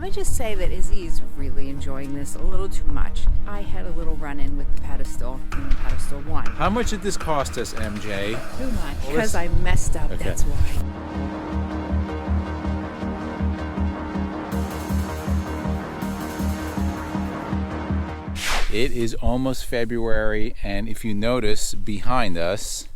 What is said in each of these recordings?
me just say that Izzy is really enjoying this a little too much. I had a little run-in with the pedestal in the pedestal 1. How much did this cost us, MJ? Too much. Because I messed up, Okay. that's why. It is almost February, and if you notice behind us,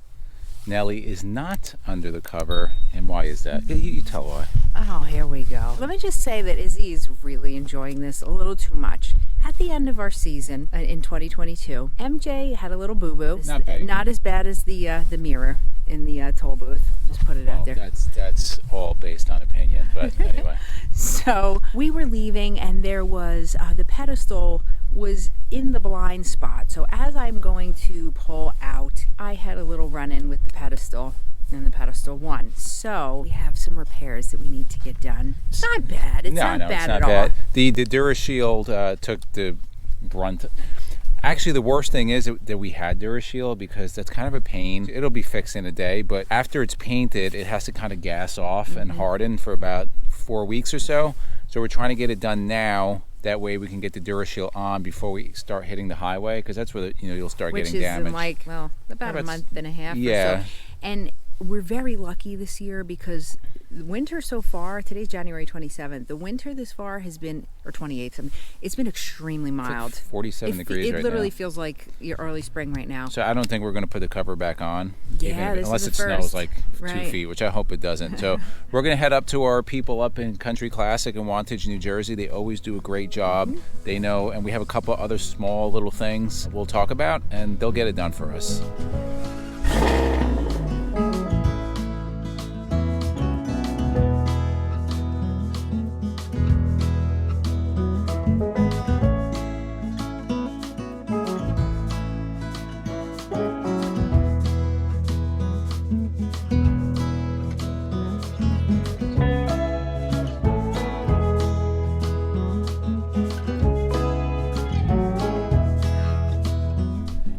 Nellie is not under the cover. And why is that? You tell why. Oh, here we go. Let me just say that Izzy is really enjoying this a little too much. At the end of our season in 2022, MJ had a little boo-boo. Not bad. Not as bad as the mirror in the toll booth. Just put it out there. That's all based on opinion, but anyway. So we were leaving, and there was the pedestal was in the blind spot. So as I'm going to pull out, I had a little run-in with the pedestal in the pedestal 1. So we have some repairs that we need to get done. It's not bad. It's not bad at all. The DuraShield took the brunt. Actually, the worst thing is that we had DuraShield, because that's kind of a pain. It'll be fixed in a day, but after it's painted, it has to kind of gas off and harden for about 4 weeks or so. So we're trying to get it done now. That way we can get the DuraShield on before we start hitting the highway, because that's where you'll start getting damage. Which is in about a month and a half or Yeah. so. And we're very lucky this year because the winter so far, today's January 27th, the winter this far has been, or 28th, it's been extremely mild. It's like 47 degrees right now. It literally feels like your early spring right now. So I don't think we're going to put the cover back on. Yeah, unless it is the snows first. like Right. 2 feet, which I hope it doesn't. So we're going to head up to our people up in Country Classic in Wantage, New Jersey. They always do a great job. They know, and we have a couple other small little things we'll talk about, and they'll get it done for us.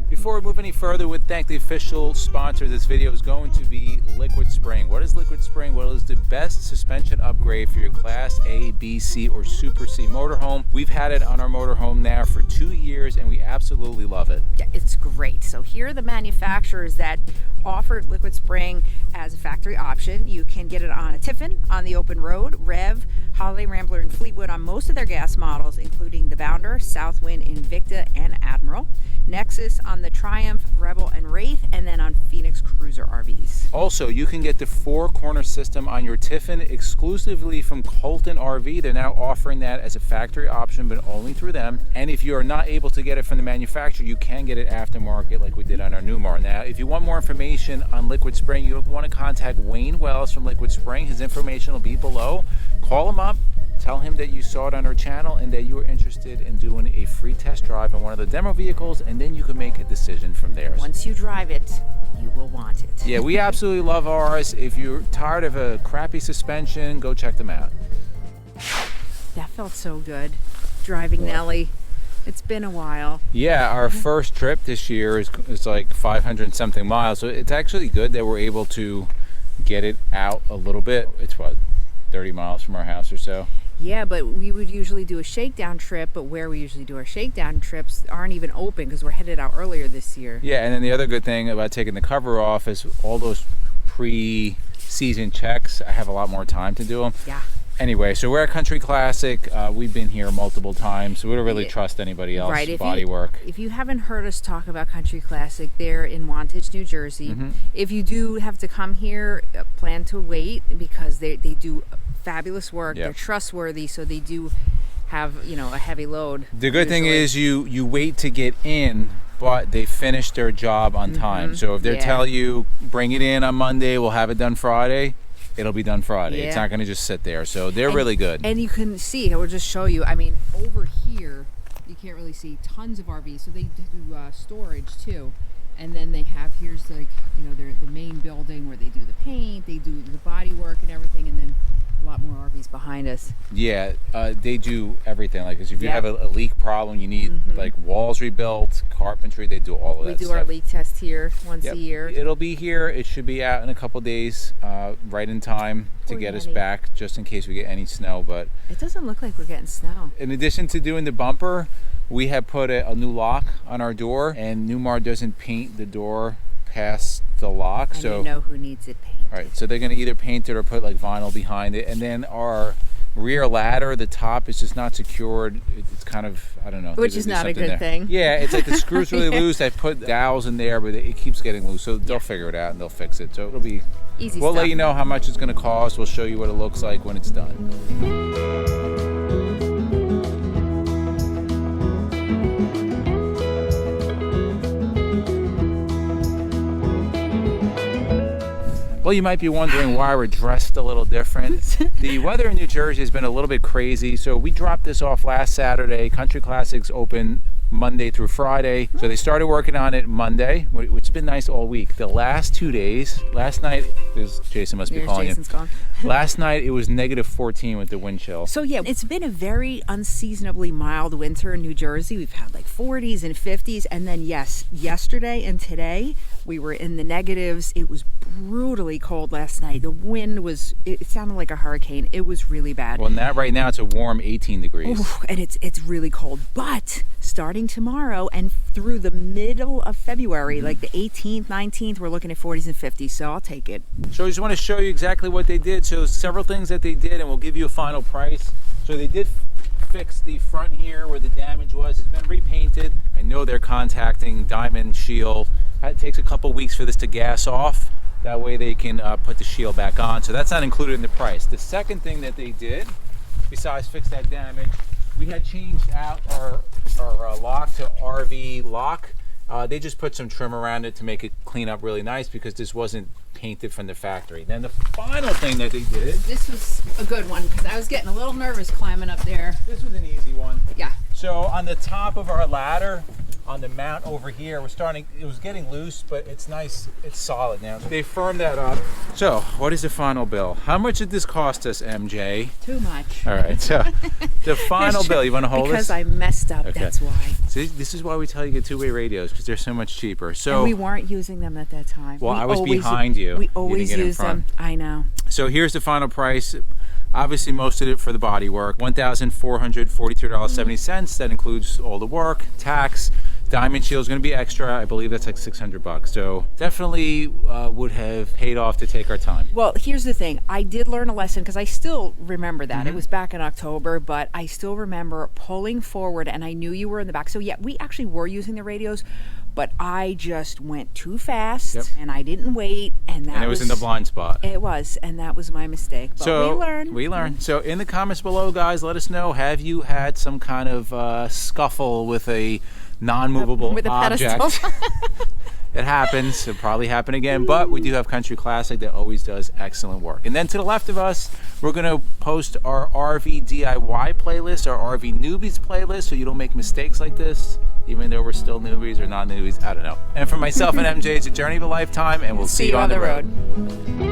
Before we move any further, we'd thank the official sponsor of this video is going to be Liquid Spring. What is Liquid Spring? Well, it is the best suspension upgrade for your Class A, B, C, or Super C motorhome. We've had it on our motorhome now for 2 years, and we absolutely love it. Yeah, it's great. So here are the manufacturers that offer Liquid Spring as a factory option. You can get it on a Tiffin, on the open road, Rev, Holiday Rambler, and Fleetwood on most of their gas models, including the Bounder, Southwind, Invicta, and Admiral. Nexus on the Triumph, Rebel, and Wraith, and then on Phoenix Cruiser RVs. Also, you can get the 4-corner system on your Tiffin exclusively from Colton RV. They're now offering that as a factory option, but only through them. And if you are not able to get it from the manufacturer, you can get it aftermarket like we did on our Newmar. Now, if you want more information on Liquid Spring, you'll want to contact Wayne Wells from Liquid Spring. His information will be below. Call him up. Tell him that you saw it on our channel and that you were interested in doing a free test drive on one of the demo vehicles, and then you can make a decision from there. Once you drive it, you will want it. Yeah, we absolutely love ours. If you're tired of a crappy suspension, go check them out. That felt so good, driving Nellie. It's been a while. Yeah, our first trip this year is like 500 and something miles, so it's actually good that we're able to get it out a little bit. It's what, 30 miles from our house or so? Yeah, but we would usually do a shakedown trip, but where we usually do our shakedown trips aren't even open because we're headed out earlier this year. Yeah, and then the other good thing about taking the cover off is all those pre-season checks, I have a lot more time to do them. Yeah. Anyway, so we're at Country Classic. We've been here multiple times, so we don't really trust anybody else. Right. Bodywork. If you haven't heard us talk about Country Classic, they're in Wantage, New Jersey. If you do have to come here, plan to wait because they do fabulous work. Yep. They're trustworthy, so they do have a heavy load. The good thing is you wait to get in, but they finish their job on time. So if they tell you bring it in on Monday, we'll have it done Friday, it'll be done Friday. It's not going to just sit there. So they're really good. And you can see, I will just show you, I mean, over here, you can't really see tons of RVs. So they do storage too. And then they have, here's like, the main building where they do the paint, they do the body work and everything. And then a lot more RVs behind us. Yeah, they do everything. Like, if you Yep. have a leak problem, you need like walls rebuilt, carpentry. They do all of that We do stuff. our leak test here once Yep. a year. It'll be here. It should be out in a couple days, right in time to Poor get us Yanni. back, just in case we get any snow. But It doesn't look like we're getting snow. in addition to doing the bumper, we have put a new lock on our door, and Newmar doesn't paint the door past the lock. And So you know who needs it painted. all right, so they're going to either paint it or put like vinyl behind it. And then our rear ladder, the top is just not secured. It's kind of, I don't know. Which They're is gonna do not a something good there. thing. Yeah, it's like the screws really Yeah. loose. I put dowels in there, but it keeps getting loose. So they'll figure it out and they'll fix it. So it'll be, Easy we'll stuff. let you know how much it's going to cost. We'll show you what it looks like when it's done. Well, you might be wondering why we're dressed a little different. The weather in New Jersey has been a little bit crazy, so we dropped this off last Saturday. Country Classics open Monday through Friday, so they started working on it Monday, which has been nice all week. The last 2 days, last night, Jason must be There's calling Jason's you. calling. Last night it was -14 with the wind chill. So yeah, it's been a very unseasonably mild winter in New Jersey. We've had like 40s and 50s, and then yes, yesterday and today we were in the negatives. It was brutally cold last night. The wind was, it sounded like a hurricane. It was really bad. Well, right now it's a warm 18 degrees. Ooh, and it's really cold. But starting tomorrow and through the middle of February, like the 18th, 19th, we're looking at 40s and 50s. So I'll take it. So I just want to show you exactly what they did. So several things that they did, and we'll give you a final price. So they did fix the front here where the damage was. It's been repainted. I know they're contacting Diamond Shield. It takes a couple weeks for this to gas off. That way they can put the shield back on. So that's not included in the price. The second thing that they did, besides fix that damage, we had changed out our lock to RV lock. They just put some trim around it to make it clean up really nice because this wasn't painted from the factory. Then the final thing that they did, This was a good one because I was getting a little nervous climbing up there. this was an easy one. Yeah. So on the top of our ladder, on the mount over here, it was getting loose, but it's nice, it's solid now. They firmed that up. So what is the final bill? How much did this cost us, MJ? Too much. All right, so the final bill, you want to hold because this? I messed up, Okay. that's why. See, this is why we tell you to get two-way radios, because they're so much cheaper. So And we weren't using them at that time. Well, We I was always- behind you. We You always didn't get in use them. front. I know. So here's the final price. Obviously, most of it for the bodywork, $1,443.70. That includes all the work, tax. Diamond Shield is going to be extra. I believe that's like $600. So definitely would have paid off to take our time. Well, here's the thing. I did learn a lesson because I still remember that. Mm-hmm. It was back in October, but I still remember pulling forward and I knew you were in the back. So yeah, we actually were using the radios, but I just went too fast and I didn't wait. And it was in the blind spot. It was, and that was my mistake. But So we learned. So in the comments below, guys, let us know, have you had some kind of scuffle with a non-movable With a object? pedestal. It happens. It'll probably happen again, but we do have Country Classic that always does excellent work. And then to the left of us, we're going to post our RV DIY playlist, our RV newbies playlist, so you don't make mistakes like this, even though we're still newbies or non-newbies. I don't know. And for myself and MJ, it's a journey of a lifetime, and we'll see you on the road.